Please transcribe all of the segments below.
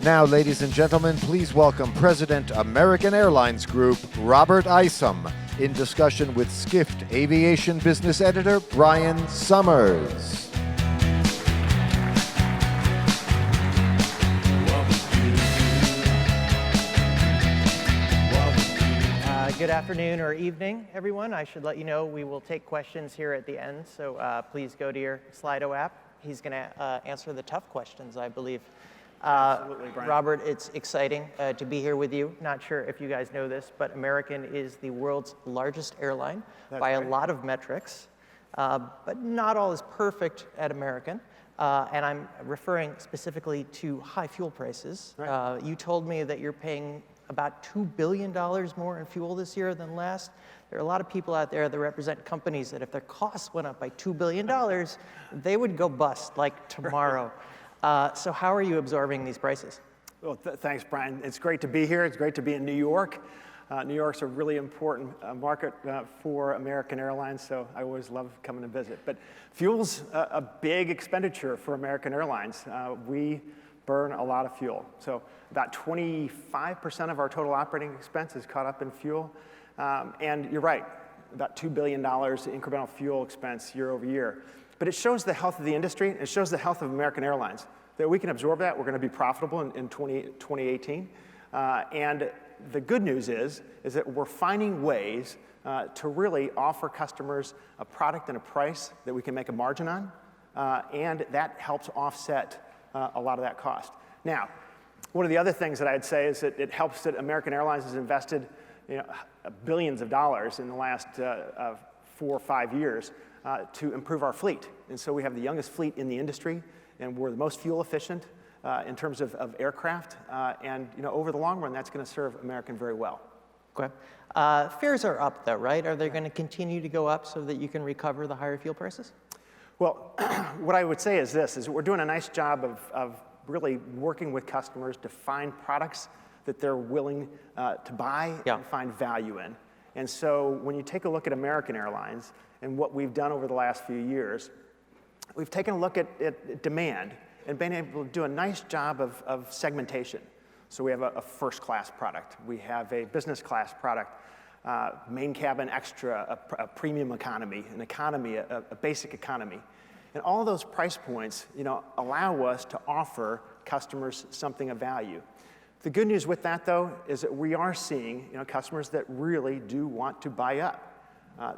Now, ladies and gentlemen, please welcome President American Airlines Group, Robert Isom, in discussion with Skift Aviation Business Editor Brian Summers. Good afternoon or evening, everyone. I should let you know we will take questions here at the end, so please go to your Slido app. He's going to answer the tough questions, I believe. Absolutely, Brian. Robert, it's exciting to be here with you. Not sure if you guys know this, but American is the world's largest airline by a lot of metrics, but not all is perfect at American. And I'm referring specifically to high fuel prices. Right. You told me that you're paying about $2 billion more in fuel this year than last. There are a lot of people out there that represent companies that if their costs went up by $2 billion, they would go bust like tomorrow. So how are you absorbing these prices? Well, thanks, Brian. It's great to be here. It's great to be in New York. New York's a really important market for American Airlines, so I always love coming to visit. But fuel's a big expenditure for American Airlines. We burn a lot of fuel. So about 25% of our total operating expense is caught up in fuel. And you're right, about $2 billion incremental fuel expense year over year. But it shows the health of the industry. It shows the health of American Airlines, that we can absorb that. We're going to be profitable in 2018. And the good news is that we're finding ways to really offer customers a product and a price that we can make a margin on. And that helps offset a lot of that cost. Now, one of the other things that I'd say is that it helps that American Airlines has invested billions of dollars in the last 4 or 5 years to improve our fleet. And so we have the youngest fleet in the industry, and we're the most fuel efficient in terms of aircraft. And over the long run, that's going to serve American very well. Okay. Fares are up, though, right? Are they going to continue to go up so that you can recover the higher fuel prices? Well, what I would say is this, is we're doing a nice job of really working with customers to find products that they're willing to buy and find value in. And so when you take a look at American Airlines and what we've done over the last few years, we've taken a look at demand and been able to do a nice job of segmentation. So we have a first class product. We have a business class product, main cabin extra, a premium economy, an economy, a basic economy. And all those price points, allow us to offer customers something of value. The good news with that, though, is that we are seeing, customers that really do want to buy up.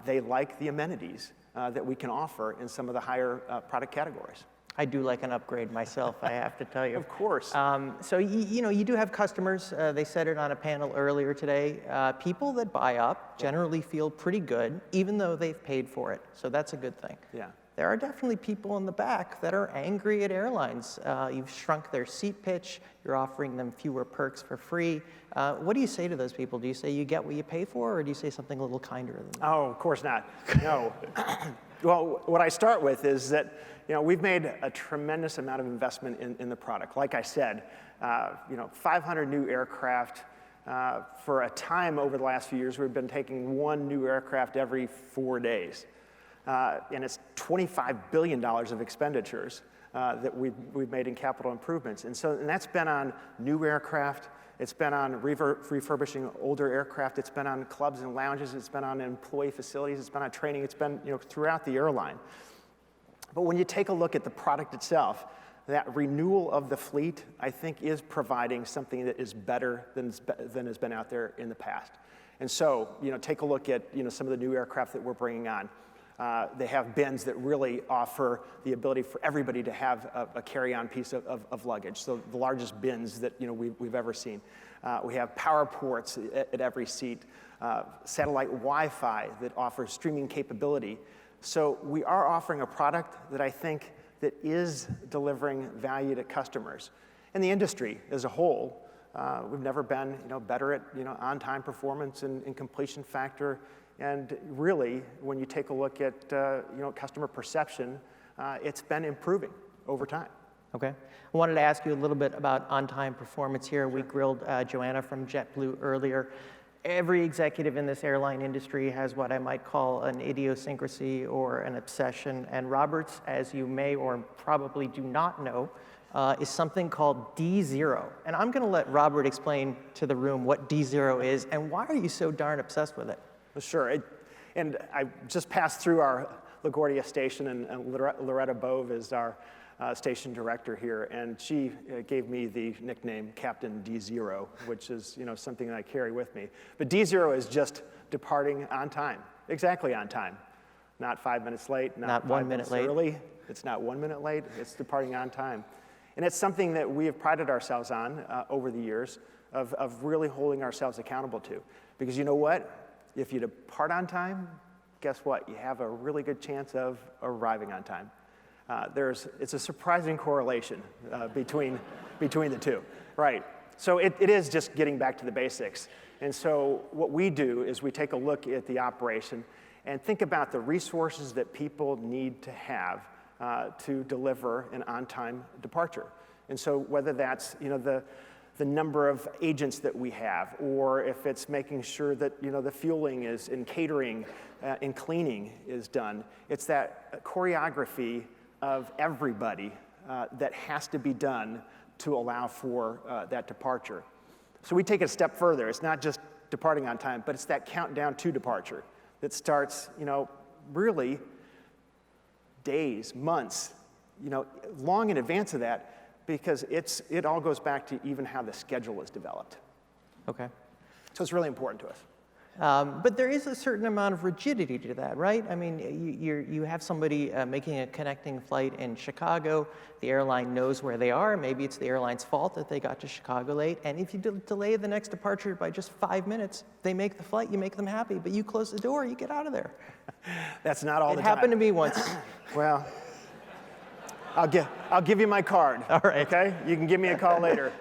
They like the amenities that we can offer in some of the higher product categories. I do like an upgrade myself, I have to tell you. Of course. So you do have customers. They said it on a panel earlier today. People that buy up generally feel pretty good, even though they've paid for it. So that's a good thing. Yeah. There are definitely people in the back that are angry at airlines. You've shrunk their seat pitch. You're offering them fewer perks for free. What do you say to those people? Do you say you get what you pay for, or do you say something a little kinder than that? Oh, of course not. No. Well, what I start with is that we've made a tremendous amount of investment in the product. Like I said, 500 new aircraft. For a time over the last few years, we've been taking one new aircraft every 4 days. And it's $25 billion of expenditures that we've made in capital improvements. And that's been on new aircraft. It's been on refurbishing older aircraft. It's been on clubs and lounges. It's been on employee facilities. It's been on training. It's been throughout the airline. But when you take a look at the product itself, that renewal of the fleet, I think, is providing something that is better than has been out there in the past. And so, take a look at some of the new aircraft that we're bringing on. They have bins that really offer the ability for everybody to have a carry-on piece of luggage. So the largest bins that we've ever seen. We have power ports at every seat, satellite Wi-Fi that offers streaming capability. So we are offering a product that I think that is delivering value to customers. And the industry as a whole, we've never been better at on-time performance and completion factor. And really, when you take a look at customer perception, it's been improving over time. Okay. I wanted to ask you a little bit about on-time performance here. Sure. We grilled Joanna from JetBlue earlier. Every executive in this airline industry has what I might call an idiosyncrasy or an obsession. And Roberts, as you may or probably do not know, is something called D0. And I'm going to let Robert explain to the room what D0 is and why are you so darn obsessed with it? Sure. And I just passed through our LaGuardia station, and Loretta Bove is our station director here, and she gave me the nickname Captain D0, which is something that I carry with me. But D0 is just departing on time, exactly on time. Not 5 minutes late, not 1 minute late. Early. It's not 1 minute late, it's departing on time. And it's something that we have prided ourselves on over the years of really holding ourselves accountable to. Because you know what? If you depart on time, guess what? You have a really good chance of arriving on time. It's a surprising correlation between the two, right? So it is just getting back to the basics. And so what we do is we take a look at the operation and think about the resources that people need to have to deliver an on-time departure. And so whether that's the number of agents that we have, or if it's making sure that the fueling is and catering and cleaning is done, it's that choreography of everybody that has to be done to allow for that departure. So we take it a step further. It's not just departing on time, but it's that countdown to departure that starts, really days, months, long in advance of that, because it all goes back to even how the schedule is developed. Okay. So it's really important to us. But there is a certain amount of rigidity to that, right? I mean, you have somebody making a connecting flight in Chicago. The airline knows where they are. Maybe it's the airline's fault that they got to Chicago late. And if you delay the next departure by just 5 minutes, they make the flight, you make them happy. But you close the door, you get out of there. That's not all the time. It happened to me once. Well, I'll give you my card. All right. Okay? You can give me a call later.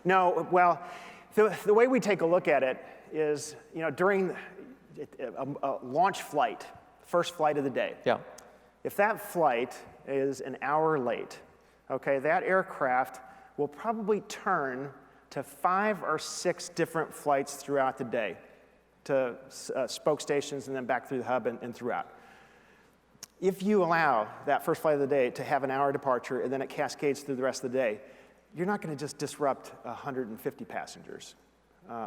No, well, the way we take a look at it is, during a launch flight, first flight of the day. Yeah. If that flight is an hour late, okay, that aircraft will probably turn to 5 or 6 different flights throughout the day to spoke stations and then back through the hub and throughout. If you allow that first flight of the day to have an hour departure and then it cascades through the rest of the day, you're not going to just disrupt 150 passengers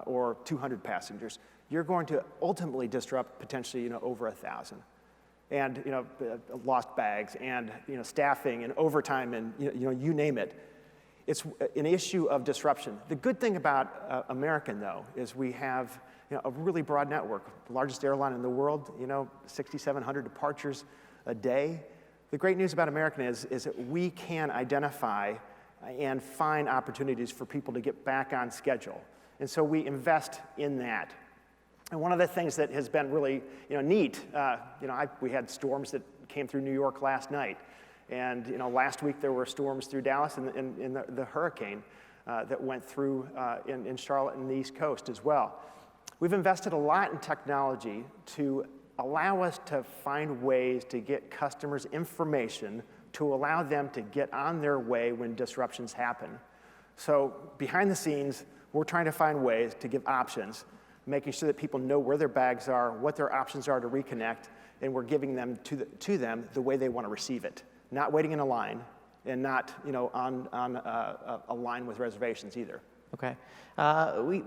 or 200 passengers. You're going to ultimately disrupt potentially over 1,000. And lost bags and staffing and overtime and you name it. It's an issue of disruption. The good thing about American, though, is we have a really broad network. The largest airline in the world, 6,700 departures a day. The great news about American is that we can identify and find opportunities for people to get back on schedule. And so we invest in that. And one of the things that has been really neat, we had storms that came through New York last night. And last week there were storms through Dallas and the hurricane that went through in Charlotte and the East Coast as well. We've invested a lot in technology to allow us to find ways to get customers information to allow them to get on their way when disruptions happen. So behind the scenes, we're trying to find ways to give options, making sure that people know where their bags are, what their options are to reconnect, and we're giving them to them the way they want to receive it. Not waiting in a line, and not on a line with reservations either. Okay.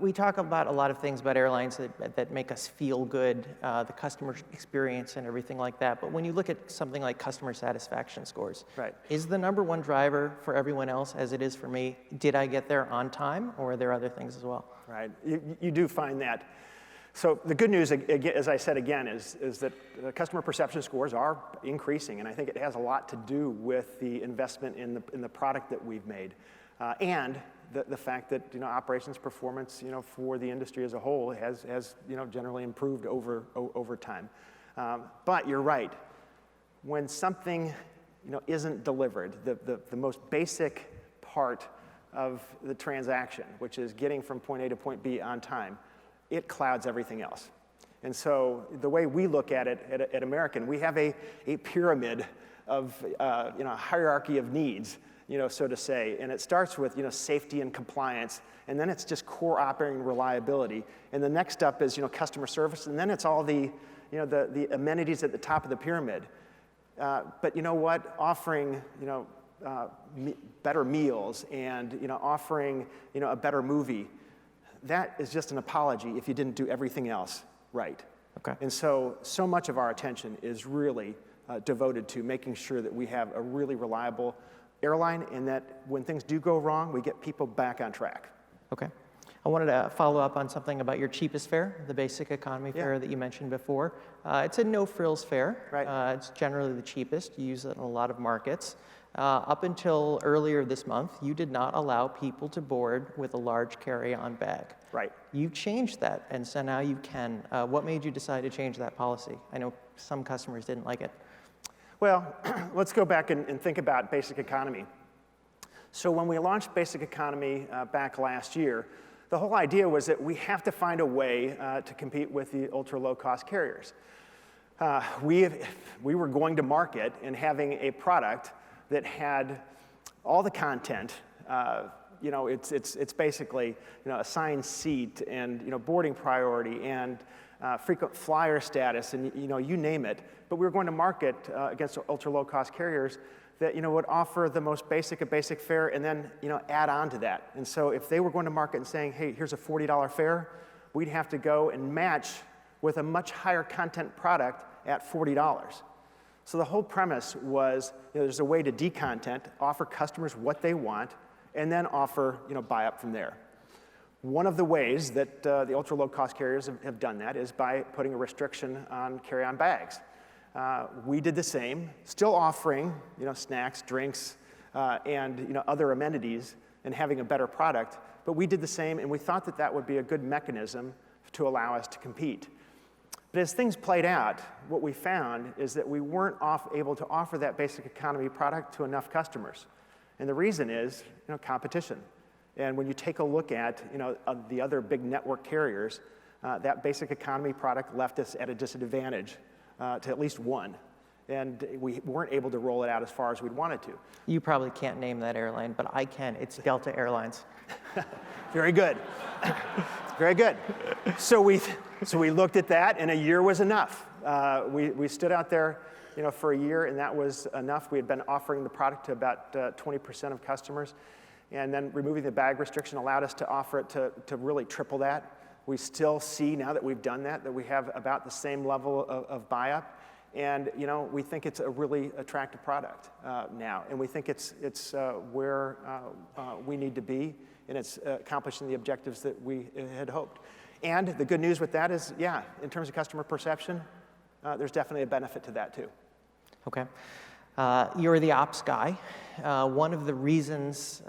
We talk about a lot of things about airlines that make us feel good, the customer experience and everything like that. But when you look at something like customer satisfaction scores, right, is the #1 driver for everyone else as it is for me, did I get there on time, or are there other things as well? Right. You do find that. So the good news, as I said again, is that customer perception scores are increasing, and I think it has a lot to do with the investment in the product that we've made, and the fact that operations performance for the industry as a whole has generally improved over time. But you're right. When something isn't delivered, the most basic part of the transaction, which is getting from point A to point B on time, it clouds everything else. And so the way we look at it at American, we have a pyramid of hierarchy of needs, so to say, and it starts with safety and compliance, and then it's just core operating reliability, and the next up is customer service, and then it's all the amenities at the top of the pyramid. But you know what? Offering better meals and offering a better movie, that is just an apology if you didn't do everything else right. Okay. And so much of our attention is really devoted to making sure that we have a really reliable airline and that when things do go wrong, we get people back on track. Okay. I wanted to follow up on something about your cheapest fare, the basic economy fare that you mentioned before. It's a no-frills fare. Right. It's generally the cheapest. You use it in a lot of markets. Up until earlier this month, you did not allow people to board with a large carry-on bag. Right. You've changed that, and so now you can. What made you decide to change that policy? I know some customers didn't like it. Well, let's go back and think about basic economy. So when we launched basic economy back last year, the whole idea was that we have to find a way to compete with the ultra low-cost carriers. We were going to market and having a product that had all the content. It's basically assigned seat and boarding priority and frequent flyer status and you name it. But we were going to market against ultra low-cost carriers that would offer the most basic of basic fare and then add on to that. And so if they were going to market and saying, hey, here's a $40 fare, we'd have to go and match with a much higher content product at $40. So the whole premise was there's a way to decontent, offer customers what they want, and then offer buy up from there. One of the ways that the ultra low cost carriers have done that is by putting a restriction on carry-on bags. We did the same, still offering snacks, drinks, and other amenities and having a better product, but we did the same and we thought that that would be a good mechanism to allow us to compete. But as things played out, what we found is that we weren't able to offer that basic economy product to enough customers. And the reason is competition. And when you take a look at the other big network carriers, that basic economy product left us at a disadvantage to at least one. And we weren't able to roll it out as far as we'd wanted to. You probably can't name that airline, but I can. It's Delta Airlines. Very good. Very good. So we looked at that, and a year was enough. We stood out there for a year, and that was enough. We had been offering the product to about 20% of customers, and then removing the bag restriction allowed us to offer it to really triple that. We still see, now that we've done that we have about the same level of buy-up. And we think it's a really attractive product now, and we think it's where we need to be, and it's accomplishing the objectives that we had hoped. And the good news with that is, in terms of customer perception, there's definitely a benefit to that too. Okay. You're the ops guy. One of the reasons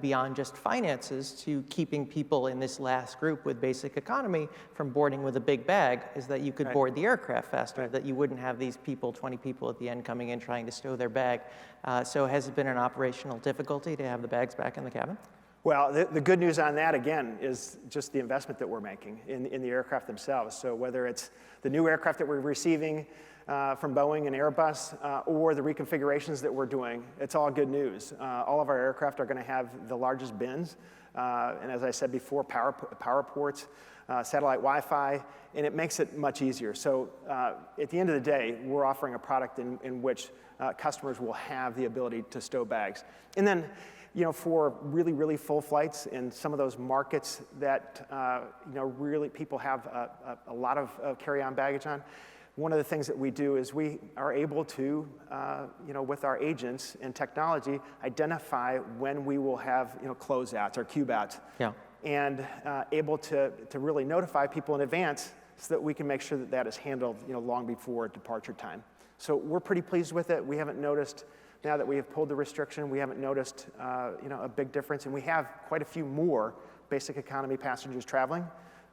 beyond just finances to keeping people in this last group with basic economy from boarding with a big bag is that you could board the aircraft faster, that you wouldn't have these people, 20 people at the end coming in trying to stow their bag. So has it been an operational difficulty to have the bags back in the cabin? Well, the good news on that, again, is just the investment that we're making in the aircraft themselves. So whether it's the new aircraft that we're receiving from Boeing and Airbus, or the reconfigurations that we're doing, it's all good news. All of our aircraft are going to have the largest bins, and as I said before, power ports, satellite Wi-Fi, and it makes it much easier. So at the end of the day, we're offering a product in which customers will have the ability to stow bags. And then, for really, really full flights in some of those markets that really people have a lot of carry-on baggage on, one of the things that we do is we are able to, with our agents and technology, identify when we will have, closeouts or cube-outs. Yeah. And able to really notify people in advance so that we can make sure that that is handled, long before departure time. So we're pretty pleased with it. We haven't noticed, now that we have pulled the restriction, we haven't noticed, a big difference. And we have quite a few more basic economy passengers traveling.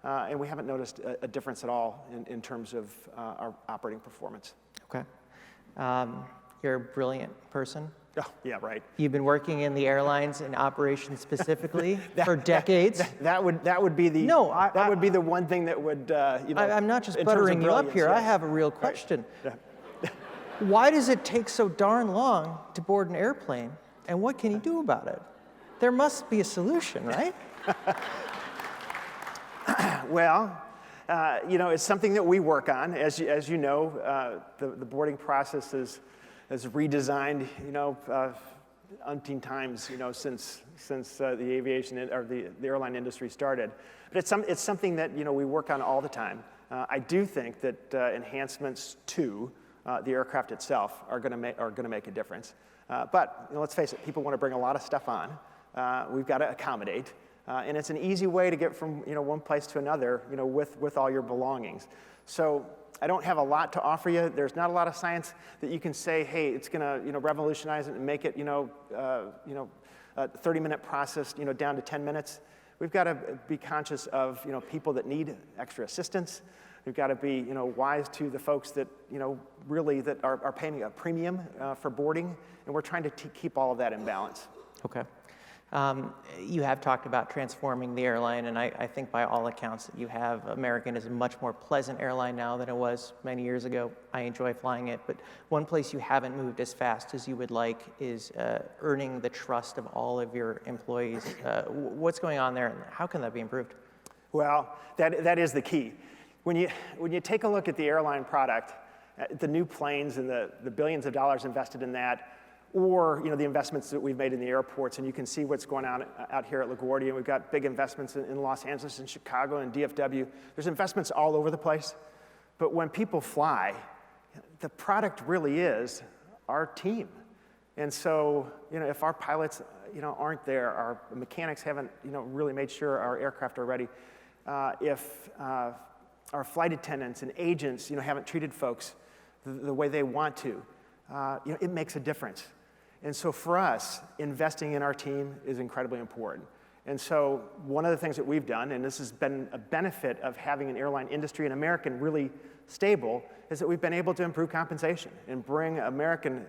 And we haven't noticed a difference at all in terms of our operating performance. Okay. You're a brilliant person. Oh, yeah, right. You've been working in the airlines and operations specifically for decades. That would be the that would be the one thing that would I'm not just buttering you up here. Yes. I have a real question. Right. Yeah. Why does it take so darn long to board an airplane, and what can you do about it? There must be a solution, right? Well, it's something that we work on. As you know, the boarding process is redesigned, umpteen times, since the aviation or the airline industry started. But it's something that we work on all the time. I do think that enhancements to the aircraft itself are going to make a difference. But let's face it, people want to bring a lot of stuff on. We've got to accommodate, and it's an easy way to get from one place to another, with all your belongings. So I don't have a lot to offer you. There's not a lot of science that you can say, hey, it's going to revolutionize it and make it a 30-minute process down to 10 minutes. We've got to be conscious of people that need extra assistance. We've got to be wise to the folks that really that are paying a premium for boarding, and we're trying to keep all of that in balance. Okay. You have talked about transforming the airline, and I think by all accounts that you have, American is a much more pleasant airline now than it was many years ago. I enjoy flying it, but one place you haven't moved as fast as you would like is earning the trust of all of your employees. What's going on there, and how can that be improved? Well, that is the key. When you take a look at the airline product, the new planes and the billions of dollars invested in that, or the investments that we've made in the airports, and you can see what's going on out here at LaGuardia. We've got big investments in Los Angeles and Chicago and DFW. There's investments all over the place. But when people fly, the product really is our team. And so, if our pilots, aren't there, our mechanics haven't, really made sure our aircraft are ready, if our flight attendants and agents, haven't treated folks the way they want to, it makes a difference. And so for us, investing in our team is incredibly important. And so one of the things that we've done, and this has been a benefit of having an airline industry in American really stable, is that we've been able to improve compensation and bring American,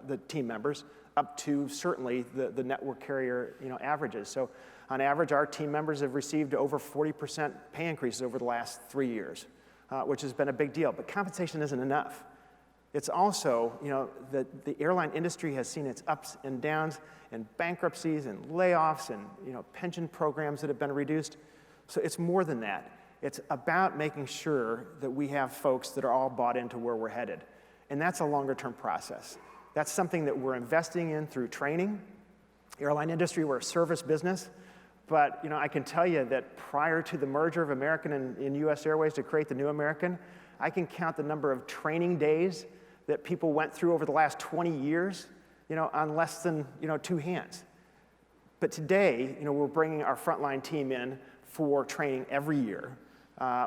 the team members, up to certainly the network carrier averages. So on average, our team members have received over 40% pay increases over the last 3 years, which has been a big deal. But compensation isn't enough. It's also, the airline industry has seen its ups and downs and bankruptcies and layoffs and, pension programs that have been reduced. So it's more than that. It's about making sure that we have folks that are all bought into where we're headed. And that's a longer-term process. That's something that we're investing in through training. Airline industry, we're a service business. But, I can tell you that prior to the merger of American and U.S. Airways to create the new American, I can count the number of training days that people went through over the last 20 years, on less than, 2 hands. But today, we're bringing our frontline team in for training every year.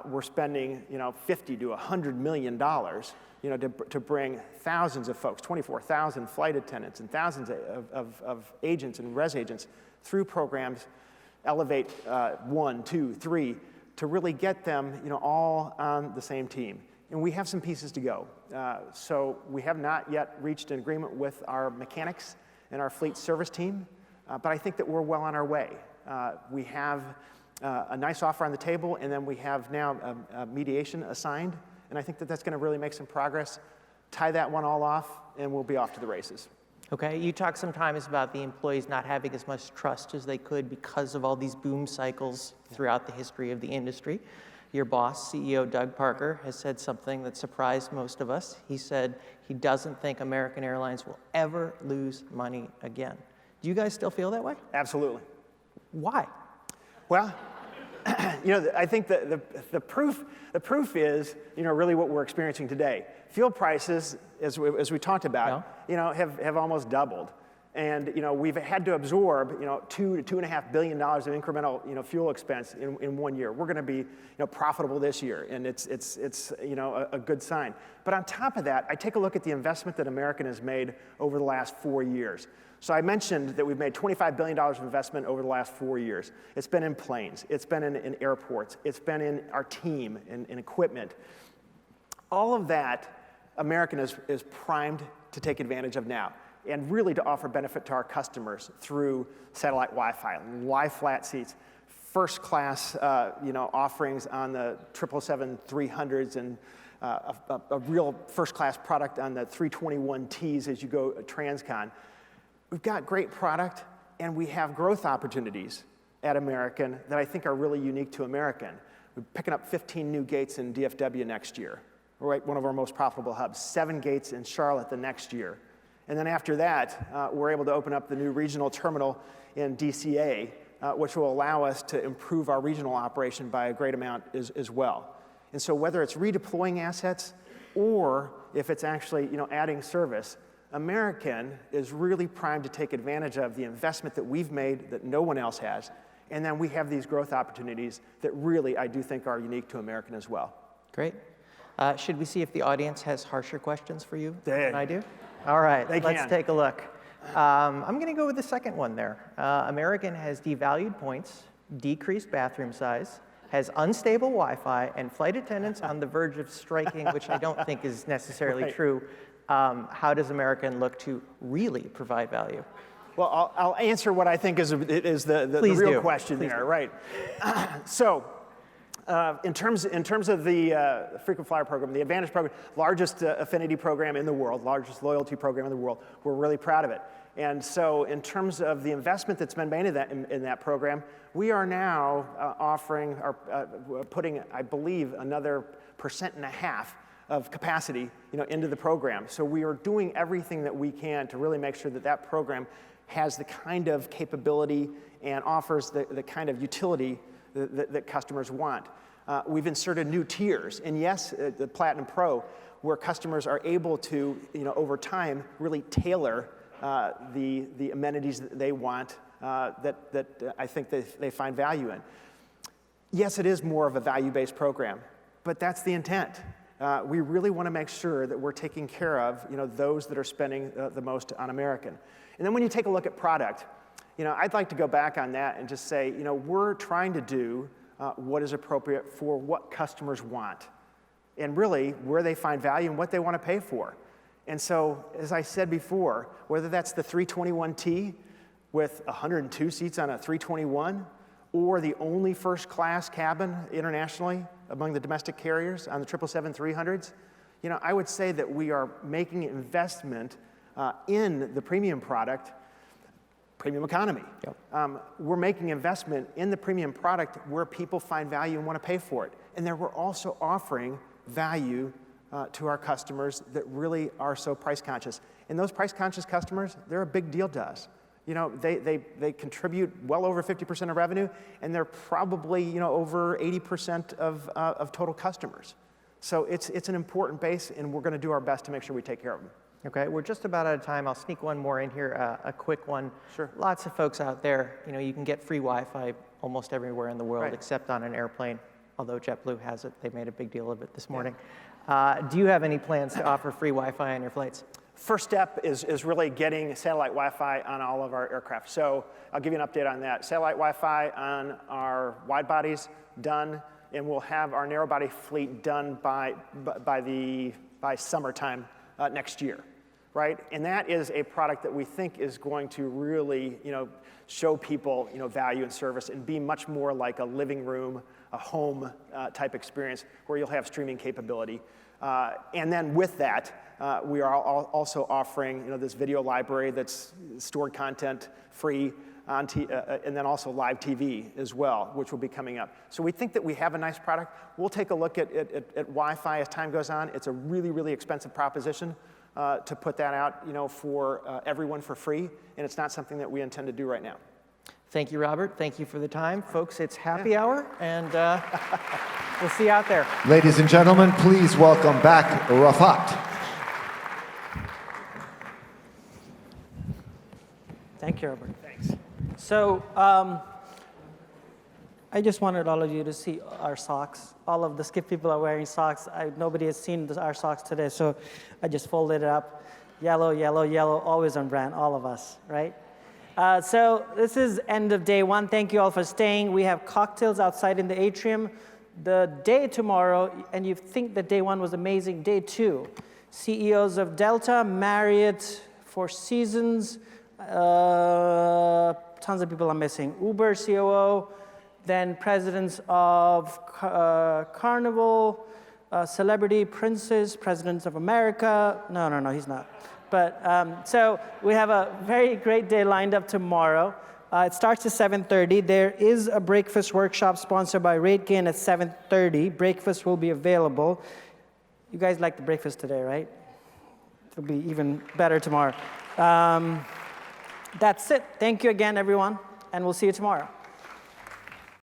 We're spending, $50 to $100 million, to bring thousands of folks, 24,000 flight attendants and thousands of agents and res agents through programs, Elevate 1, 2, 3, to really get them, all on the same team. And we have some pieces to go. So we have not yet reached an agreement with our mechanics and our fleet service team, but I think that we're well on our way. We have a nice offer on the table, and then we have now a mediation assigned, and I think that that's going to really make some progress, tie that one all off, and we'll be off to the races. Okay, you talked sometimes about the employees not having as much trust as they could because of all these boom cycles throughout the history of the industry. Your boss, CEO Doug Parker, has said something that surprised most of us. He said he doesn't think American Airlines will ever lose money again. Do you guys still feel that way? Absolutely. Why? Well, I think the proof is, really what we're experiencing today. Fuel prices, as we talked about, have almost doubled. And, we've had to absorb, $2 to $2.5 billion of incremental, fuel expense in 1 year. We're going to be, profitable this year, and it's a good sign. But on top of that, I take a look at the investment that American has made over the last 4 years. So I mentioned that we've made $25 billion of investment over the last 4 years. It's been in planes. It's been in airports. It's been in our team and equipment. All of that, American is primed to take advantage of now, and really to offer benefit to our customers through satellite Wi-Fi, lie-flat seats, first-class, offerings on the 777-300s, and a real first-class product on the 321Ts as you go transcon. We've got great product, and we have growth opportunities at American that I think are really unique to American. We're picking up 15 new gates in DFW next year, right? One of our most profitable hubs. 7 gates in Charlotte the next year. And then after that, we're able to open up the new regional terminal in DCA, which will allow us to improve our regional operation by a great amount as well. And so whether it's redeploying assets or if it's actually adding service, American is really primed to take advantage of the investment that we've made that no one else has. And then we have these growth opportunities that really, I do think, are unique to American as well. Great. Should we see if the audience has harsher questions for you than I do? All All right, They let's can. take a look. I'm going to go with the second one there. American has devalued points, decreased bathroom size, has unstable Wi-Fi, and flight attendants on the verge of striking, which I don't think is necessarily true. How does American look to really provide value? Well, I'll answer what I think is the Please real do. question Please there, do. right? So, in terms of the frequent flyer program, the Advantage program, largest affinity program in the world, largest loyalty program in the world, we're really proud of it. And so, in terms of the investment that's been made in that program, we are now offering or putting, I believe, another 1.5% of capacity, into the program. So we are doing everything that we can to really make sure that that program has the kind of capability and offers the kind of utility that customers want. We've inserted new tiers, and yes, the Platinum Pro, where customers are able to, over time, really tailor the amenities that they want that I think they find value in. Yes, it is more of a value-based program, but that's the intent. We really want to make sure that we're taking care of those that are spending the most on American. And then when you take a look at product, I'd like to go back on that and just say, we're trying to do what is appropriate for what customers want, and really where they find value and what they want to pay for. And so, as I said before, whether that's the 321T with 102 seats on a 321, or the only first-class cabin internationally among the domestic carriers on the 777-300s, I would say that we are making investment in the premium product, premium economy. Yep. We're making investment in the premium product where people find value and want to pay for it. And then we're also offering value to our customers that really are so price conscious. And those price conscious customers, they're a big deal to us. They contribute well over 50% of revenue, and they're probably over 80% of total customers. So it's an important base, and we're going to do our best to make sure we take care of them. Okay, we're just about out of time. I'll sneak one more in here, a quick one. Sure. Lots of folks out there, you can get free Wi-Fi almost everywhere in the world, Right. except on an airplane. Although JetBlue has it, they made a big deal of it this morning. Do you have any plans to offer free Wi-Fi on your flights? First step is really getting satellite Wi-Fi on all of our aircraft. So I'll give you an update on that. Satellite Wi-Fi on our wide bodies, done, and we'll have our narrow body fleet done by summertime next year, right? And that is a product that we think is going to really, show people, value and service and be much more like a living room, a home type experience where you'll have streaming capability. And then with that, we are also offering this video library that's stored content free, and then also live TV as well, which will be coming up. So we think that we have a nice product. We'll take a look at Wi-Fi as time goes on. It's a really, really expensive proposition to put that out for everyone for free, and it's not something that we intend to do right now. Thank you, Robert. Thank you for the time. Folks, it's happy hour, and we'll see you out there. Ladies and gentlemen, please welcome back Rafat. Thank you, Robert. Thanks. So I just wanted all of you to see our socks. All of the Skift people are wearing socks. Nobody has seen our socks today, so I just folded it up. Yellow, yellow, yellow, always on brand, all of us, right? So this is end of day one. Thank you all for staying. We have cocktails outside in the atrium. The day tomorrow, and you think that day one was amazing, day two, CEOs of Delta, Marriott, Four Seasons, tons of people I'm missing, Uber COO, then presidents of Carnival, Celebrity Princes, presidents of America. No, he's not. But so we have a very great day lined up tomorrow. It starts at 7:30. There is a breakfast workshop sponsored by RateGain at 7:30. Breakfast will be available. You guys like the breakfast today, right? It'll be even better tomorrow. That's it. Thank you again, everyone, and we'll see you tomorrow.